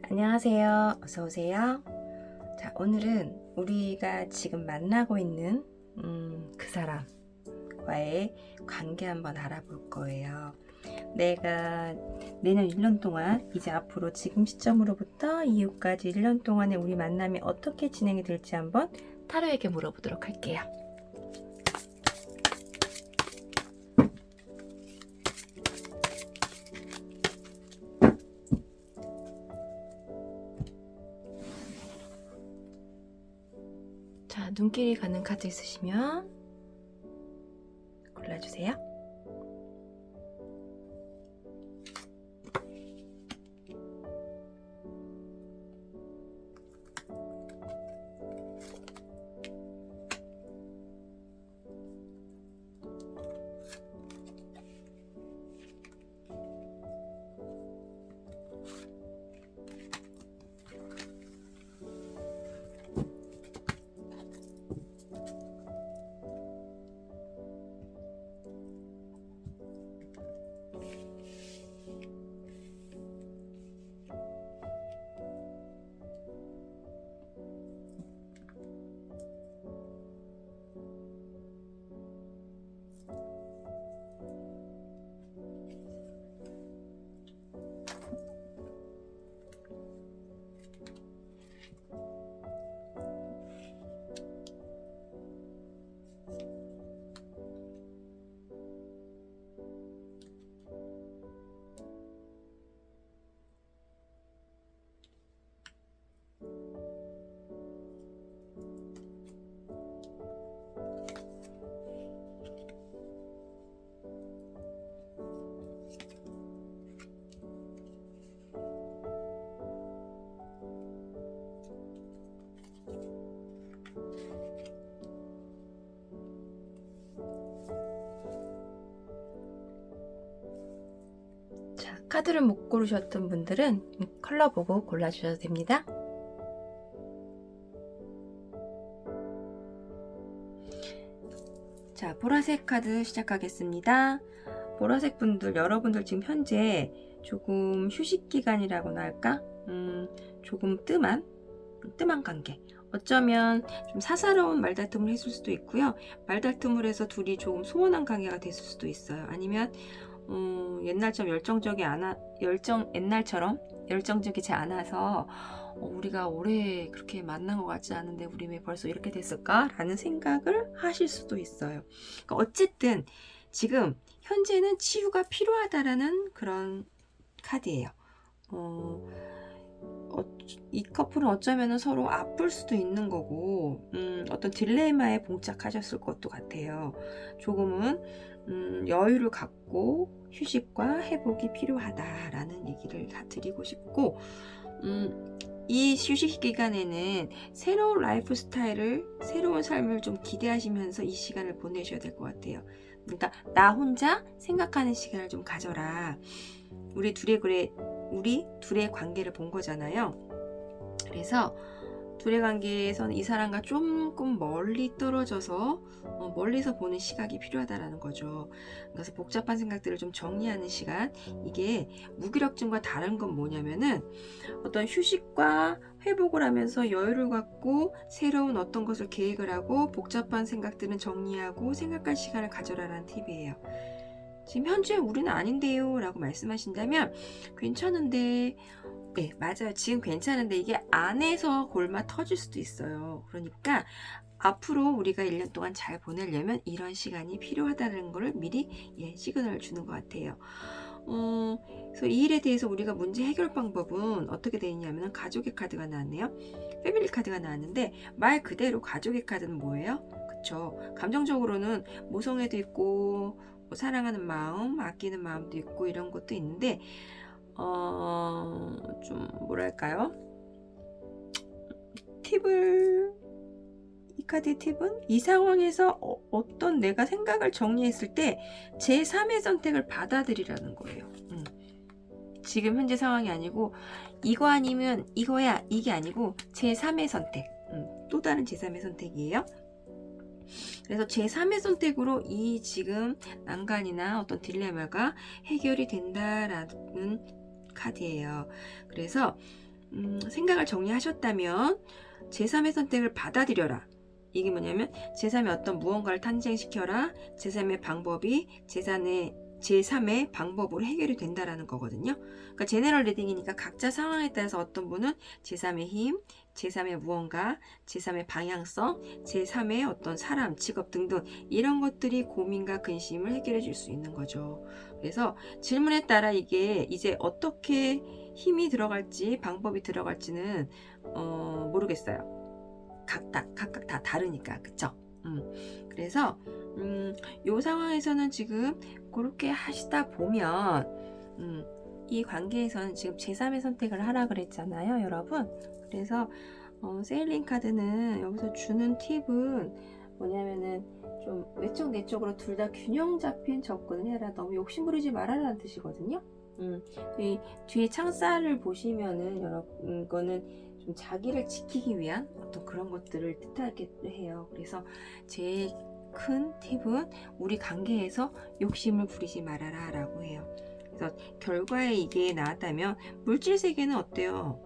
안녕하세요. 어서오세요. 자, 오늘은 우리가 지금 만나고 있는 그 사람과의 관계 한번 알아볼 거예요. 내가 내년 1년 동안 이제 앞으로 지금 시점으로부터 이후까지 1년 동안의 우리 만남이 어떻게 진행이 될지 한번 타로에게 물어보도록 할게요. 자, 눈길이 가는 카드 있으시면 골라주세요. 자, 카드를 못 고르셨던 분들은 컬러 보고 골라주셔도 됩니다. 자, 보라색 카드 시작하겠습니다. 보라색 분들, 여러분들 지금 현재 조금 휴식 기간이라고나 할까? 조금 뜸한 관계. 어쩌면 좀 사사로운 말다툼을 했을 수도 있고요. 말다툼을 해서 둘이 조금 소원한 관계가 됐을 수도 있어요. 아니면 옛날처럼 옛날처럼 열정적이지 않아서 우리가 오래 그렇게 만난 것 같지 않은데 우리 왜 벌써 이렇게 됐을까? 라는 생각을 하실 수도 있어요. 그러니까 어쨌든 지금 현재는 치유가 필요하다라는 그런 카드예요. 이 커플은 어쩌면 서로 아플 수도 있는 거고 어떤 딜레마에 봉착하셨을 것도 같아요. 조금은 여유를 갖고 휴식과 회복이 필요하다라는 얘기를 다 드리고 싶고 이 휴식 기간에는 새로운 라이프 스타일을, 새로운 삶을 좀 기대하시면서 이 시간을 보내셔야 될 것 같아요. 그러니까 나 혼자 생각하는 시간을 좀 가져라. 우리 둘의 관계를 본 거잖아요. 그래서 둘의 관계에서는 이 사람과 조금 멀리 떨어져서 멀리서 보는 시각이 필요하다라는 거죠. 그래서 복잡한 생각들을 좀 정리하는 시간. 이게 무기력증과 다른 건 뭐냐면은 어떤 휴식과 회복을 하면서 여유를 갖고 새로운 어떤 것을 계획을 하고 복잡한 생각들은 정리하고 생각할 시간을 가져라라는 팁이에요. 지금 현재 우리는 아닌데요 라고 말씀하신다면 괜찮은데, 네, 맞아요. 지금 괜찮은데 이게 안에서 골마 터질 수도 있어요. 그러니까 앞으로 우리가 1년 동안 잘 보내려면 이런 시간이 필요하다는 것을 미리 시그널을 주는 것 같아요. 그래서 이 일에 대해서 우리가 문제 해결 방법은 어떻게 되어 있냐면 가족의 카드가 나왔네요. 패밀리 카드가 나왔는데 말 그대로 가족의 카드는 뭐예요? 그쵸. 감정적으로는 모성애도 있고 뭐 사랑하는 마음, 아끼는 마음도 있고 이런 것도 있는데 좀 뭐랄까요? 이 카드의 팁은 이 상황에서 어떤 내가 생각을 정리했을 때 제3의 선택을 받아들이라는 거예요. 지금 현재 상황이 아니고 이거 아니면 이거야 이게 아니고 제3의 선택. 또 다른 제3의 선택이에요. 그래서 제3의 선택으로 이 지금 난간이나 어떤 딜레마가 해결이 된다라는 카드예요. 그래서 생각을 정리하셨다면 제3의 선택을 받아들여라. 이게 뭐냐면 제3의 어떤 무언가를 탄생시켜라. 제3의 방법이 제3의 방법으로 해결이 된다라는 거거든요. 그러니까 제너럴 리딩이니까 각자 상황에 따라서 어떤 분은 제3의 힘, 제3의 무언가, 제3의 방향성, 제3의 어떤 사람, 직업 등등 이런 것들이 고민과 근심을 해결해 줄 수 있는 거죠. 그래서 질문에 따라 이게 이제 어떻게 힘이 들어갈지 방법이 들어갈지는 모르겠어요. 각각 다 다르니까 그쵸? 그래서 요 상황에서는 지금 그렇게 하시다 보면 이 관계에서는 지금 제3의 선택을 하라 그랬잖아요 여러분. 그래서 세일링 카드는 여기서 주는 팁은 뭐냐면은 좀 외적 내적으로 둘 다 균형 잡힌 접근을 해라. 너무 욕심부리지 말아라는 뜻이거든요. 이 뒤에 창살을 보시면은 여러분 이거는 좀 자기를 지키기 위한 어떤 그런 것들을 뜻하기도 해요. 그래서 제일 큰 팁은 우리 관계에서 욕심을 부리지 말아라 라고 해요. 그래서 결과에 이게 나왔다면 물질 세계는 어때요?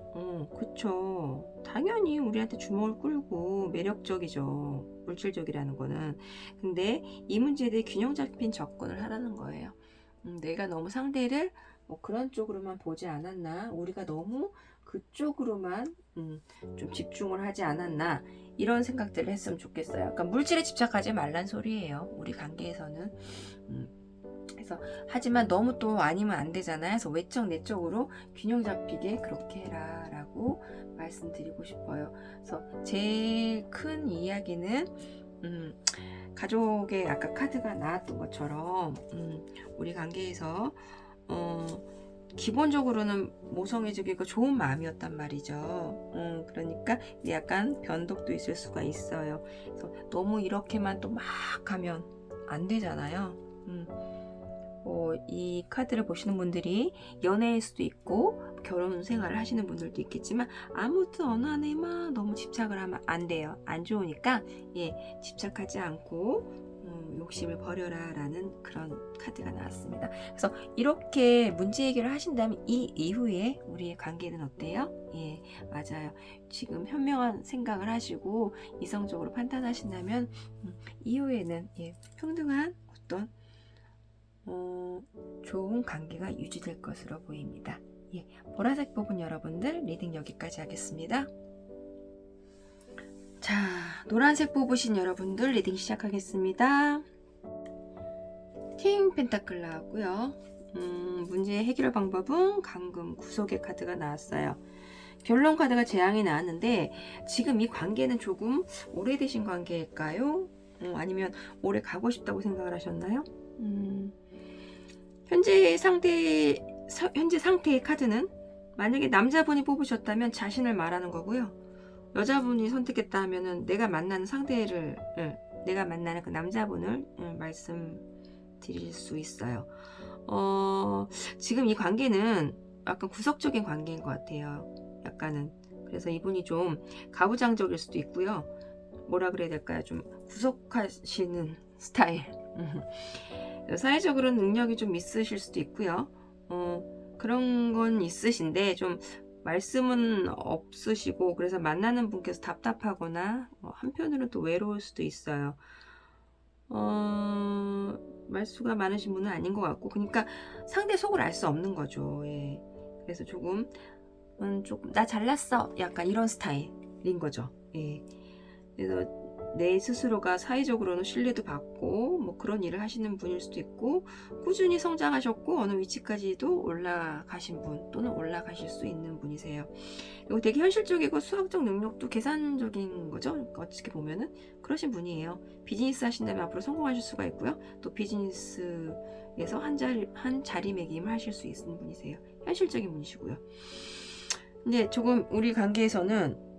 그쵸. 당연히 우리한테 주목을 끌고 매력적이죠. 물질적이라는 거는. 근데 이 문제에 대해 균형 잡힌 접근을 하라는 거예요. 내가 너무 상대를 뭐 그런 쪽으로만 보지 않았나? 우리가 너무 그쪽으로만 좀 집중을 하지 않았나? 이런 생각들을 했으면 좋겠어요. 그러니까 물질에 집착하지 말란 소리예요. 우리 관계에서는. 그래서 하지만 너무 또 아니면 안 되잖아요. 그래서 외적 내적으로 균형 잡히게 그렇게 해라 라고 말씀드리고 싶어요. 그래서 제일 큰 이야기는 가족의 아까 카드가 나왔던 것처럼 우리 관계에서 기본적으로는 모성애적이고 좋은 마음이었단 말이죠. 그러니까 약간 변덕도 있을 수가 있어요. 그래서 너무 이렇게만 또 막 하면 안 되잖아요. 이 카드를 보시는 분들이 연애일 수도 있고 결혼 생활을 하시는 분들도 있겠지만 아무튼 어느 하나에만 너무 집착을 하면 안 돼요. 안 좋으니까 집착하지 않고 욕심을 버려라 라는 그런 카드가 나왔습니다. 그래서 이렇게 문제 해결을 하신다면 이 이후에 우리의 관계는 어때요? 예, 맞아요. 지금 현명한 생각을 하시고 이성적으로 판단하신다면 이후에는 평등한 어떤 좋은 관계가 유지될 것으로 보입니다. 보라색 부분 여러분들 리딩 여기까지 하겠습니다. 자, 노란색 뽑으신 여러분들 리딩 시작하겠습니다. 킹 펜타클 나왔고요. 문제의 해결 방법은 감금 구속의 카드가 나왔어요. 결론 카드가 재앙이 나왔는데 지금 이 관계는 조금 오래되신 관계일까요? 아니면 오래 가고 싶다고 생각을 하셨나요? 현재 상태의 카드는 만약에 남자분이 뽑으셨다면 자신을 말하는 거고요. 여자분이 선택했다 하면은 내가 만나는 상대를, 내가 만나는 그 남자분을 말씀드릴 수 있어요. 지금 이 관계는 약간 구석적인 관계인 것 같아요. 약간은. 그래서 이분이 좀 가부장적일 수도 있고요. 뭐라 그래야 될까요? 좀 구속하시는 스타일. 사회적으로는 능력이 좀 있으실 수도 있고요. 그런 건 있으신데 좀 말씀은 없으시고 그래서 만나는 분께서 답답하거나 한편으로는 또 외로울 수도 있어요. 말수가 많으신 분은 아닌 것 같고 그러니까 상대 속을 알 수 없는 거죠. 그래서 조금 나 잘났어 약간 이런 스타일인 거죠. 그래서 내 스스로가 사회적으로는 신뢰도 받고 뭐 그런 일을 하시는 분일 수도 있고 꾸준히 성장하셨고 어느 위치까지도 올라가신 분 또는 올라가실 수 있는 분이세요. 그리고 되게 현실적이고 수학적 능력도 계산적인 거죠. 그러니까 어떻게 보면은 그러신 분이에요. 비즈니스 하신다면 앞으로 성공하실 수가 있고요. 또 비즈니스에서 한 자리매김을 하실 수 있는 분이세요. 현실적인 분이시고요. 근데 조금 우리 관계에서는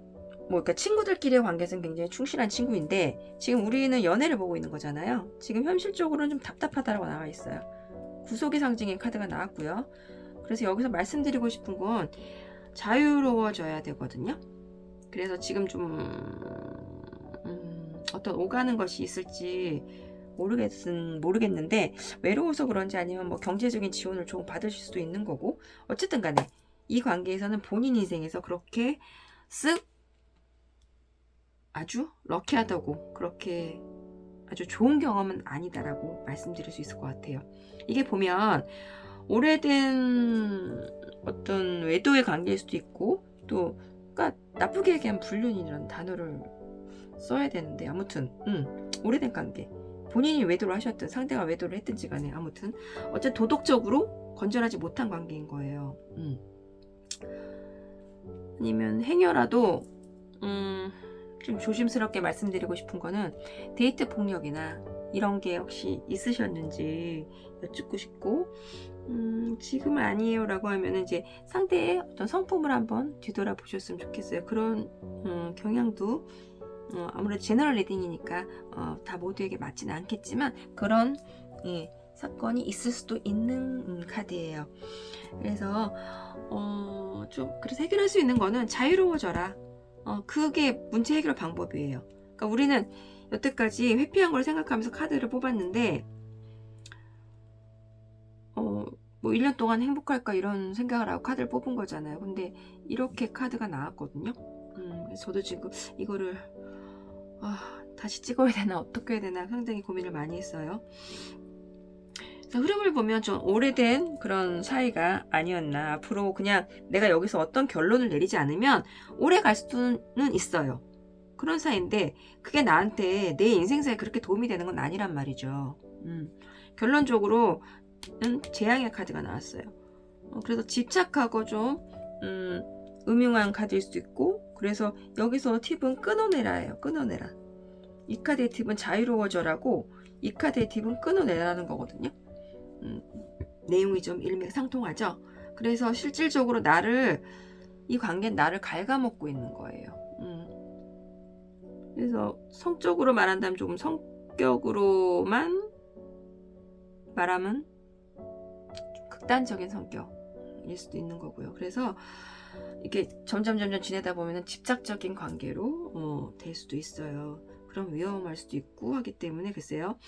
그러니까 친구들끼리의 관계에서는 굉장히 충실한 친구인데 지금 우리는 연애를 보고 있는 거잖아요. 지금 현실적으로는 좀 답답하다고 나와 있어요. 구속의 상징의 카드가 나왔고요. 그래서 여기서 말씀드리고 싶은 건 자유로워져야 되거든요. 그래서 지금 좀 어떤 오가는 것이 있을지 모르겠는데 외로워서 그런지 아니면 뭐 경제적인 지원을 조금 받으실 수도 있는 거고 어쨌든 간에 이 관계에서는 본인 인생에서 그렇게 쓱 아주 럭키하다고, 그렇게 아주 좋은 경험은 아니다라고 말씀드릴 수 있을 것 같아요. 이게 보면 오래된 어떤 외도의 관계일 수도 있고, 또 그러니까 나쁘게 얘기하면 불륜이라는 단어를 써야 되는데, 아무튼 오래된 관계, 본인이 외도를 하셨든 상대가 외도를 했든지 간에 아무튼 어쨌든 도덕적으로 건전하지 못한 관계인 거예요. 아니면 행여라도 좀 조심스럽게 말씀드리고 싶은 거는, 데이트 폭력이나 이런 게 혹시 있으셨는지 여쭙고 싶고, 지금은 아니에요 라고 하면 이제 상대의 어떤 성품을 한번 뒤돌아보셨으면 좋겠어요. 그런 경향도 아무래도 제너럴 리딩이니까 다 모두에게 맞지는 않겠지만, 그런 사건이 있을 수도 있는 카드예요. 그래서 그래서 해결할 수 있는 거는 자유로워져라. 그게 문제 해결 방법이에요. 그러니까 우리는 여태까지 회피한 걸 생각하면서 카드를 뽑았는데, 뭐 1년 동안 행복할까 이런 생각을 하고 카드를 뽑은 거잖아요. 근데 이렇게 카드가 나왔거든요. 그래서 저도 지금 이거를 다시 찍어야 되나 어떻게 해야 되나 상당히 고민을 많이 했어요. 흐름을 보면 좀 오래된 그런 사이가 아니었나. 앞으로 그냥 내가 여기서 어떤 결론을 내리지 않으면 오래 갈 수는 있어요. 그런 사이인데 그게 나한테 내 인생사에 그렇게 도움이 되는 건 아니란 말이죠. 결론적으로는 재앙의 카드가 나왔어요. 그래서 집착하고 좀 음흉한 카드일 수도 있고, 그래서 여기서 팁은 끊어내라예요. 끊어내라. 이 카드의 팁은 자유로워져라고, 이 카드의 팁은 끊어내라는 거거든요. 내용이 좀 일맥상통하죠. 그래서 실질적으로 이 관계는 나를 갉아먹고 있는 거예요. 그래서 성적으로 말한다면 조금 성격으로만 말하면 좀 극단적인 성격일 수도 있는 거고요. 그래서 이게 점점 지내다 보면 집착적인 관계로 될 수도 있어요. 그럼 위험할 수도 있고 하기 때문에 글쎄요,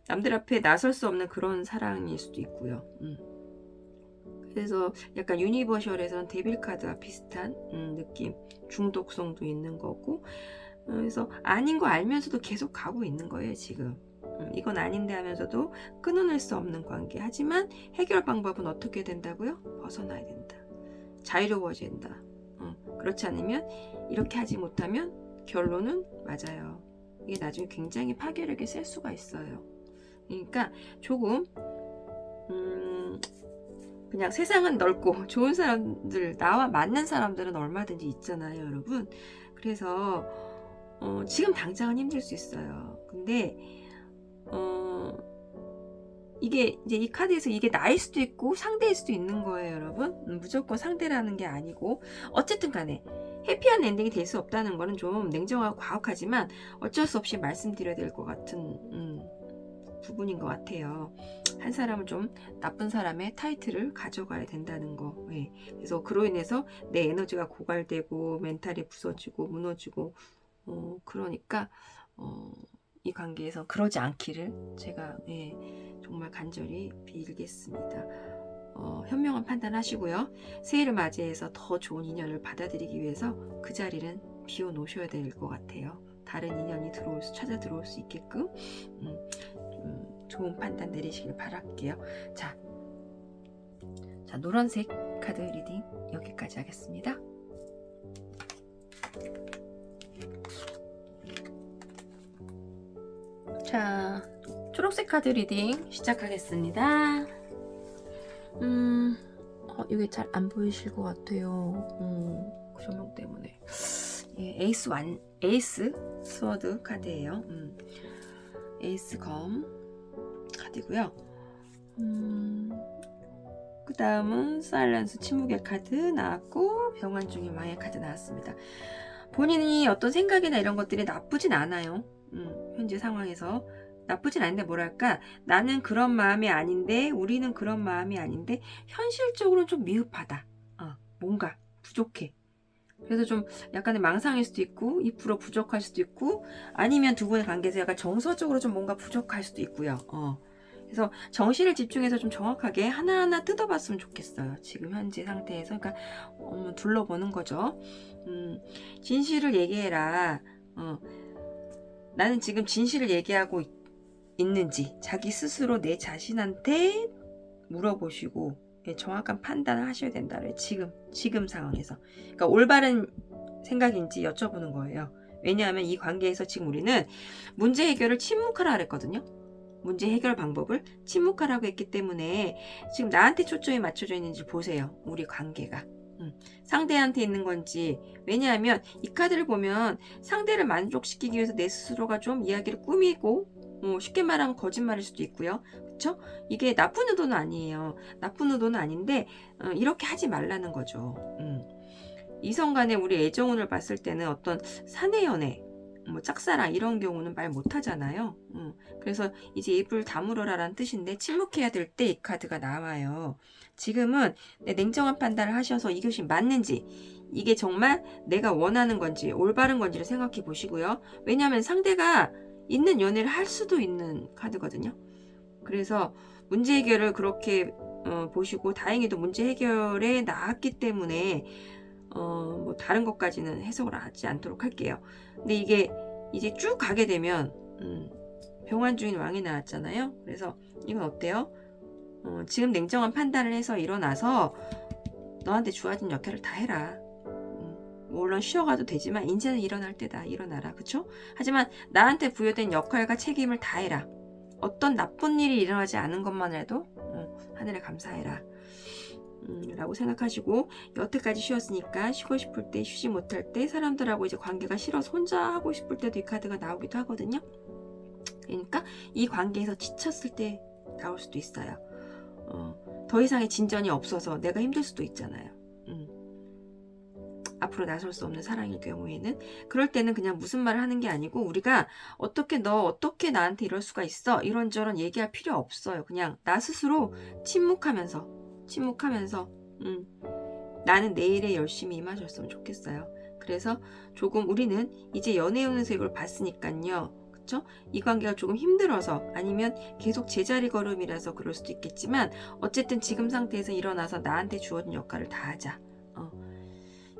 남들 앞에 나설 수 없는 그런 사랑일 수도 있고요. 그래서 약간 유니버셜에서는 데빌 카드와 비슷한 느낌, 중독성도 있는 거고, 그래서 아닌 거 알면서도 계속 가고 있는 거예요 지금. 이건 아닌데 하면서도 끊어낼 수 없는 관계. 하지만 해결 방법은 어떻게 된다고요? 벗어나야 된다. 자유로워져야 된다. 그렇지 않으면, 이렇게 하지 못하면 결론은 맞아요. 이게 나중에 굉장히 파괴력이 셀 수가 있어요. 그러니까 조금 그냥 세상은 넓고 좋은 사람들, 나와 맞는 사람들은 얼마든지 있잖아요 여러분. 그래서 지금 당장은 힘들 수 있어요. 근데 이게 이제 이 카드에서 이게 나일 수도 있고 상대일 수도 있는 거예요 여러분. 무조건 상대라는 게 아니고, 어쨌든 간에 해피한 엔딩이 될 수 없다는 거는 좀 냉정하고 과혹하지만 어쩔 수 없이 말씀드려야 될 것 같은 부분인 것 같아요. 한 사람은 좀 나쁜 사람의 타이틀을 가져가야 된다는 거. 그래서 그로 인해서 내 에너지가 고갈되고 멘탈이 부서지고 무너지고, 그러니까 이 관계에서 그러지 않기를 제가 정말 간절히 빌겠습니다. 현명한 판단하시고요. 새해를 맞이해서 더 좋은 인연을 받아들이기 위해서 그 자리는 비워 놓으셔야 될 것 같아요. 다른 인연이 찾아 들어올 수 있게끔 좋은 판단 내리시길 바랄게요. 자, 노란색 카드 리딩 여기까지 하겠습니다. 자, 초록색 카드 리딩 시작하겠습니다. 이게 잘 안 보이실 것 같아요. 조명 때문에. 에이스 스워드 카드예요. 에이스 검 카드고요. 그 다음은 사일런스 침묵의 카드 나왔고, 병환 중인 왕의 카드 나왔습니다. 본인이 어떤 생각이나 이런 것들이 나쁘진 않아요. 현재 상황에서 나쁘진 않은데, 뭐랄까, 나는 그런 마음이 아닌데, 우리는 그런 마음이 아닌데, 현실적으로는 좀 미흡하다. 뭔가 부족해. 그래서 좀 약간의 망상일 수도 있고, 2% 부족할 수도 있고, 아니면 두 분의 관계에서 약간 정서적으로 좀 뭔가 부족할 수도 있고요. 그래서 정신을 집중해서 좀 정확하게 하나하나 뜯어봤으면 좋겠어요. 지금 현재 상태에서. 그러니까 둘러보는 거죠. 진실을 얘기해라. 나는 지금 진실을 얘기하고 있는지 자기 스스로 내 자신한테 물어보시고 정확한 판단을 하셔야 된다래. 지금 상황에서. 그러니까 올바른 생각인지 여쭤보는 거예요. 왜냐하면 이 관계에서 지금 우리는 문제 해결을 침묵하라 그랬거든요. 문제 해결 방법을 침묵하라고 했기 때문에 지금 나한테 초점이 맞춰져 있는지 보세요. 우리 관계가. 상대한테 있는 건지. 왜냐하면 이 카드를 보면 상대를 만족시키기 위해서 내 스스로가 좀 이야기를 꾸미고 쉽게 말하면 거짓말일 수도 있고요. 그쵸? 이게 나쁜 의도는 아니에요. 나쁜 의도는 아닌데 이렇게 하지 말라는 거죠. 이성 간의 우리 애정운을 봤을 때는 어떤 사내 연애, 뭐 짝사랑 이런 경우는 말 못하잖아요. 그래서 이제 입을 다물어라 라는 뜻인데 침묵해야 될 때 이 카드가 나와요. 지금은 냉정한 판단을 하셔서 이것이 맞는지, 이게 정말 내가 원하는 건지 올바른 건지를 생각해 보시고요. 왜냐하면 상대가 있는 연애를 할 수도 있는 카드거든요. 그래서 문제 해결을 그렇게 보시고 다행히도 문제 해결에 나왔기 때문에 뭐 다른 것까지는 해석을 하지 않도록 할게요. 근데 이게 이제 쭉 가게 되면 병환 주인 왕이 나왔잖아요. 그래서 이건 어때요? 지금 냉정한 판단을 해서 일어나서 너한테 주어진 역할을 다 해라. 물론 쉬어가도 되지만 이제는 일어날 때다. 일어나라. 그쵸? 하지만 나한테 부여된 역할과 책임을 다 해라. 어떤 나쁜 일이 일어나지 않은 것만 해도 하늘에 감사해라. 라고 생각하시고, 여태까지 쉬었으니까 쉬고 싶을 때, 쉬지 못할 때, 사람들하고 이제 관계가 싫어서 혼자 하고 싶을 때도 이 카드가 나오기도 하거든요. 그러니까 이 관계에서 지쳤을 때 나올 수도 있어요. 더 이상의 진전이 없어서 내가 힘들 수도 있잖아요. 앞으로 나설 수 없는 사랑일 경우에는, 그럴 때는 그냥 무슨 말을 하는 게 아니고 우리가 어떻게 나한테 이럴 수가 있어 이런저런 얘기할 필요 없어요. 그냥 나 스스로 침묵하면서 나는 내일에 열심히 임하셨으면 좋겠어요. 그래서 조금 우리는 이제 연애운에서 이걸 봤으니까요. 그쵸? 이 관계가 조금 힘들어서, 아니면 계속 제자리 걸음이라서 그럴 수도 있겠지만, 어쨌든 지금 상태에서 일어나서 나한테 주어진 역할을 다 하자.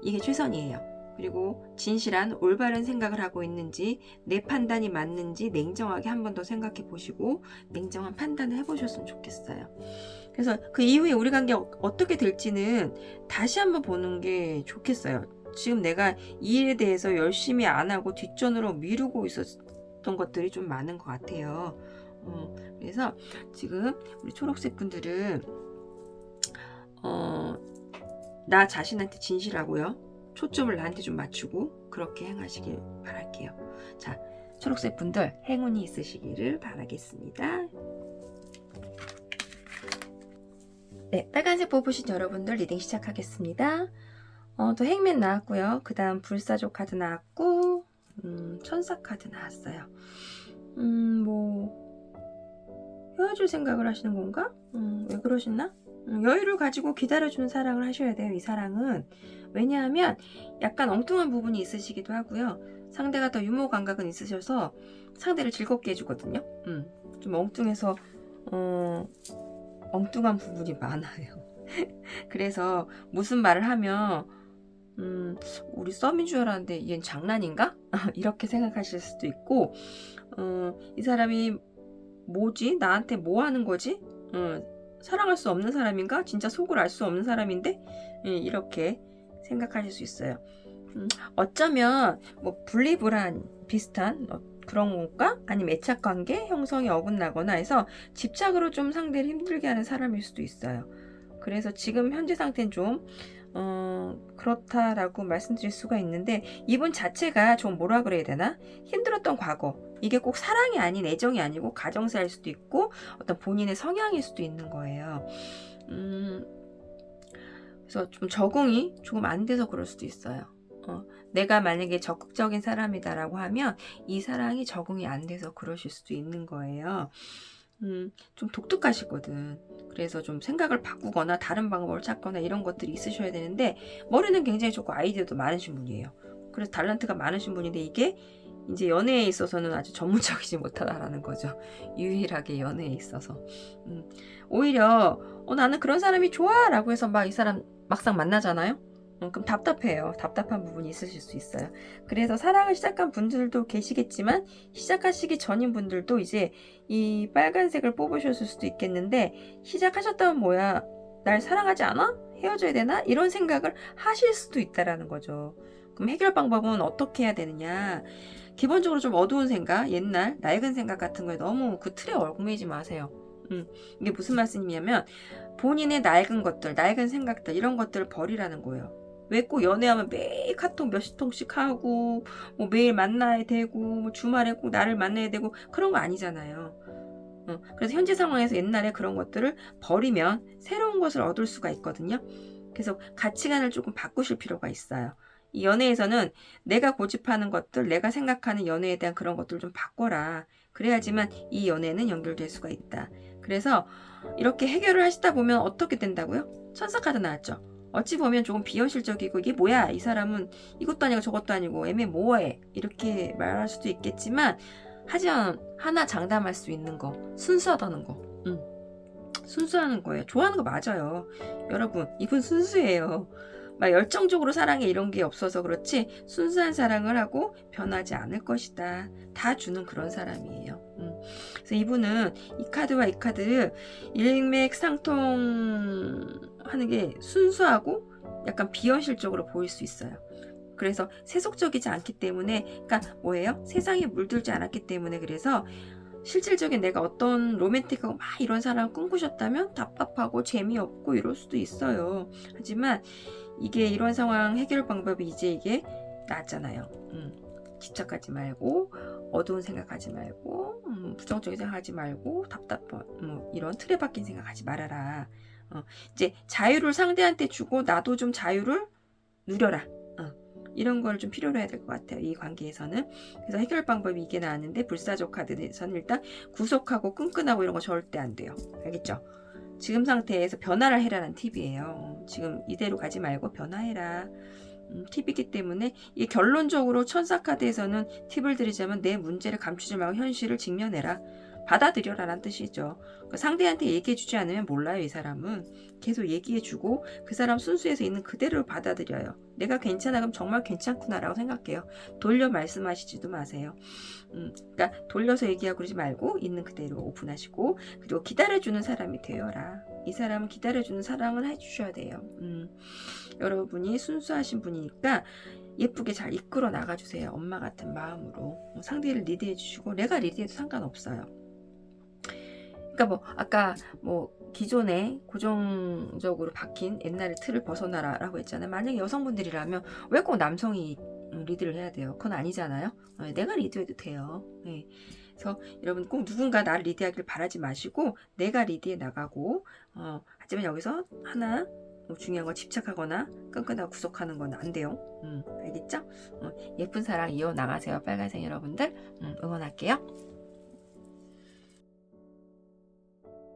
이게 최선이에요. 그리고 진실한 올바른 생각을 하고 있는지, 내 판단이 맞는지 냉정하게 한 번 더 생각해 보시고 냉정한 판단을 해보셨으면 좋겠어요. 그래서 그 이후에 우리 관계 어떻게 될지는 다시 한번 보는 게 좋겠어요. 지금 내가 이 일에 대해서 열심히 안 하고 뒷전으로 미루고 있었던 것들이 좀 많은 것 같아요. 그래서 지금 우리 초록색 분들은 나 자신한테 진실하고요. 초점을 나한테 좀 맞추고 그렇게 행하시길 바랄게요. 자, 초록색 분들 행운이 있으시기를 바라겠습니다. 네, 빨간색 뽑으신 여러분들 리딩 시작하겠습니다. 또 행맨 나왔고요. 그 다음 불사조 카드 나왔고, 천사 카드 나왔어요. 헤어질 생각을 하시는 건가? 왜 그러시나? 여유를 가지고 기다려주는 사랑을 하셔야 돼요. 이 사랑은. 왜냐하면 약간 엉뚱한 부분이 있으시기도 하고요. 상대가 더 유머 감각은 있으셔서 상대를 즐겁게 해주거든요. 좀 엉뚱해서 엉뚱한 부분이 많아요. 그래서 무슨 말을 하면 우리 썸인 줄 알았는데 얘는 장난인가? 이렇게 생각하실 수도 있고, 이 사람이 뭐지? 나한테 뭐 하는 거지? 사랑할 수 없는 사람인가? 진짜 속을 알 수 없는 사람인데? 이렇게 생각하실 수 있어요. 어쩌면 뭐 분리불안 비슷한 그런 건가? 아니면 애착관계 형성이 어긋나거나 해서 집착으로 좀 상대를 힘들게 하는 사람일 수도 있어요. 그래서 지금 현재 상태는 좀 그렇다라고 말씀드릴 수가 있는데, 이분 자체가 좀 뭐라 그래야 되나? 힘들었던 과거, 이게 꼭 사랑이 아닌 애정이 아니고 가정사일 수도 있고 어떤 본인의 성향일 수도 있는 거예요. 그래서 좀 적응이 조금 안 돼서 그럴 수도 있어요. 내가 만약에 적극적인 사람이다라고 하면 이 사랑이 적응이 안 돼서 그러실 수도 있는 거예요. 좀 독특하시거든. 그래서 좀 생각을 바꾸거나 다른 방법을 찾거나 이런 것들이 있으셔야 되는데, 머리는 굉장히 좋고 아이디어도 많으신 분이에요. 그래서 탤런트가 많으신 분인데, 이게 이제 연애에 있어서는 아주 전문적이지 못하다라는 거죠. 유일하게 연애에 있어서. 오히려 나는 그런 사람이 좋아 라고 해서 막 이 사람 막상 만나잖아요. 그럼 답답해요. 답답한 부분이 있으실 수 있어요. 그래서 사랑을 시작한 분들도 계시겠지만 시작하시기 전인 분들도 이제 이 빨간색을 뽑으셨을 수도 있겠는데, 시작하셨다면 뭐야, 날 사랑하지 않아? 헤어져야 되나? 이런 생각을 하실 수도 있다라는 거죠. 그럼 해결 방법은 어떻게 해야 되느냐? 기본적으로 좀 어두운 생각, 옛날 낡은 생각 같은 거에 너무 그 틀에 얽매이지 마세요. 이게 무슨 말씀이냐면 본인의 낡은 것들, 낡은 생각들, 이런 것들을 버리라는 거예요. 왜 꼭 연애하면 매일 카톡 몇십 통씩 하고 뭐 매일 만나야 되고 뭐 주말에 꼭 나를 만나야 되고 그런 거 아니잖아요. 그래서 현재 상황에서 옛날에 그런 것들을 버리면 새로운 것을 얻을 수가 있거든요. 그래서 가치관을 조금 바꾸실 필요가 있어요. 이 연애에서는 내가 고집하는 것들, 내가 생각하는 연애에 대한 그런 것들을 좀 바꿔라. 그래야지만 이 연애는 연결될 수가 있다. 그래서 이렇게 해결을 하시다 보면 어떻게 된다고요? 천사 카드 나왔죠. 어찌 보면 조금 비현실적이고 이게 뭐야, 이 사람은 이것도 아니고 저것도 아니고 애매모호해, 이렇게 말할 수도 있겠지만, 하지만 하나 장담할 수 있는 거, 순수하다는 거. 순수하는 거예요. 좋아하는 거 맞아요. 여러분, 이분 순수해요. 막 열정적으로 사랑해 이런 게 없어서 그렇지 순수한 사랑을 하고 변하지 않을 것이다. 다 주는 그런 사람이에요. 그래서 이분은 이 카드와 이 카드 일맥상통하는 게 순수하고 약간 비현실적으로 보일 수 있어요. 그래서 세속적이지 않기 때문에, 그러니까 뭐예요? 세상에 물들지 않았기 때문에, 그래서 실질적인 내가 어떤 로맨틱하고 막 이런 사람을 꿈꾸셨다면 답답하고 재미없고 이럴 수도 있어요. 하지만 이게 이런 상황 해결 방법이 이제 이게 나왔잖아요. 집착하지 말고 어두운 생각하지 말고 부정적인 생각하지 말고 답답한 이런 틀에 박힌 생각하지 말아라. 이제 자유를 상대한테 주고 나도 좀 자유를 누려라. 이런 걸 좀 필요로 해야 될 것 같아요. 이 관계에서는. 그래서 해결 방법이 이게 나왔는데, 불사조 카드에서는 일단 구속하고 끈끈하고 이런 거 절대 안 돼요. 알겠죠? 지금 상태에서 변화를 해라는 팁이에요. 지금 이대로 가지 말고 변화해라. 팁이기 때문에 이게 결론적으로 천사 카드에서는 팁을 드리자면 내 문제를 감추지 말고 현실을 직면해라. 받아들여라라는 뜻이죠. 그러니까 상대한테 얘기해주지 않으면 몰라요. 이 사람은 계속 얘기해주고 그 사람 순수해서 있는 그대로 받아들여요. 내가 괜찮아 그럼 정말 괜찮구나라고 생각해요. 돌려 말씀하시지도 마세요. 그러니까 돌려서 얘기하고 그러지 말고 있는 그대로 오픈하시고, 그리고 기다려주는 사람이 되어라. 이 사람은 기다려주는 사랑을 해주셔야 돼요. 여러분이 순수하신 분이니까 예쁘게 잘 이끌어 나가주세요. 엄마 같은 마음으로 상대를 리드해 주시고, 내가 리드해도 상관없어요. 그러니까 뭐 아까 뭐 기존에 고정적으로 박힌 옛날의 틀을 벗어나라라고 했잖아요. 만약에 여성분들이라면 왜 꼭 남성이 리드를 해야 돼요? 그건 아니잖아요. 내가 리드해도 돼요. 네. 그래서 여러분 꼭 누군가 나를 리드하길 바라지 마시고 내가 리드해 나가고, 하지만 여기서 하나 중요한 건 집착하거나 끈끈하고 구속하는 건 안 돼요. 알겠죠? 예쁜 사랑 이어나가세요. 빨간색 여러분들. 응원할게요.